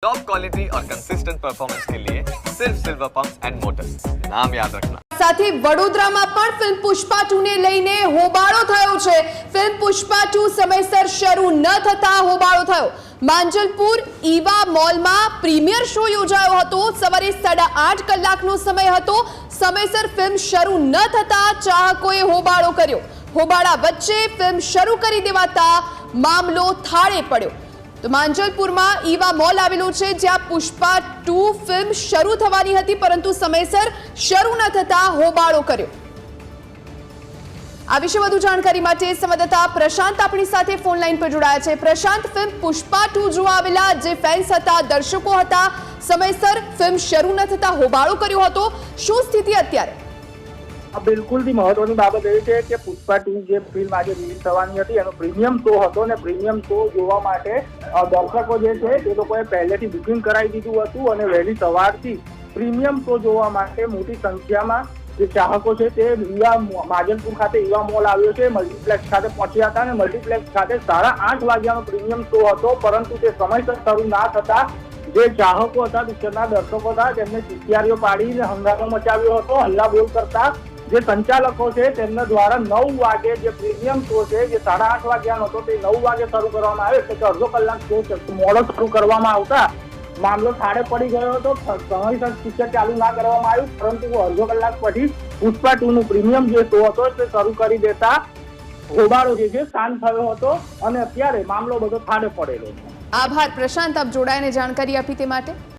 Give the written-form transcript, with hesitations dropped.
Top quality और consistent performance के लिए सिर्फ सिल्वर पंप्स एंड मोटर्स, नाम याद रखना। સાથે વડોદરામાં પણ ફિલ્મ પુષ્પા 2 ને લઈને હોબાળો થયો છે। ફિલ્મ પુષ્પા 2 સમયસર શરૂ ન થતા હોબાળો થયો। માંજલપુર ઈવા મોલમાં પ્રીમિયર શો યોજાયો હતો। સવારે 8:30 કલાકનો સમય હતો। સમયસર ફિલ્મ શરૂ ન થતા ચાહકોએ હોબાળો કર્યો। હોબાળા વચ્ચે ફિલ્મ શરૂ કરી દેવાતા મામલો થાળે પડ્યો। तो मांजलपुर में ईवा मॉल आवेलो छे, ज्यां पुष्पा 2 फिल्म शरू थवानी हती, परंतु समयसर शरू न थता होबाळो कर्यो। आ विषे वधु जानकारी माटे संवाददाता प्रशांत आपणी साथे फोन लाइन पर जोड़ाया छे। प्रशांत, फिल्म पुष्पा 2 जोवा आवेला जे फैन्स हता, दर्शको हता, समयसर फिल्म शरू न थता होबाळो कर्यो हतो। शुं स्थिति अत्यारे? बिल्कुल भी महत्वनी बाबत ए छे के पुष्पा 2 जे फिल्म आज रिलीज थवानी हती एनो प्रीमियम शो हतो ने प्रीमियम शो जोवा माटे दर्शको जे छे ते लोकोए पहेलेथी बुकिंग करावी दीधुं हतुं अने वहेली सवारथी प्रीमियम शो जोवा माटे मोटी संख्यामां जे चाहको छे ते माजलपुर खाते ईवा मॉल आव्यो छे। मल्टीप्लेक्स खाते पहोंच्या हता अने मल्टीप्लेक्स खाते 8:30 वाग्यानो प्रीमियम शो हतो, परंतु ते समयसर शरू ना थता जे चाहको हता, पिक्चरना दर्शको हता, तेमणे चिठियारीओ पाडीने हंगामो मचाव्यो हतो। हल्ला बोल करता जे संचालको छे तेमना द्वारा 9 वागे जे प्रीमियम शो छे जे 8:30 वाग्यानो हतो ते 9 वागे शरू करवामां आव्यो, એટલે કે અડધો કલાક શો મોડો શરૂ કરવામાં આવતા મામલો થાળે પડી ગયો હતો। સમયસર પિક્ચર ચાલુ ના કરવામાં આવ્યું, પરંતુ અડધો કલાક પછી પુષ્પા 2 નું પ્રીમિયમ જે શો હતો તે શરૂ કરી દેતા હોબાળો જે છે શાંત થયો હતો અને અત્યારે મામલો બધો થાળે પડેલો છે। આભાર પ્રશાંત, આપ જોડાઈને જાણકારી આપી તે માટે।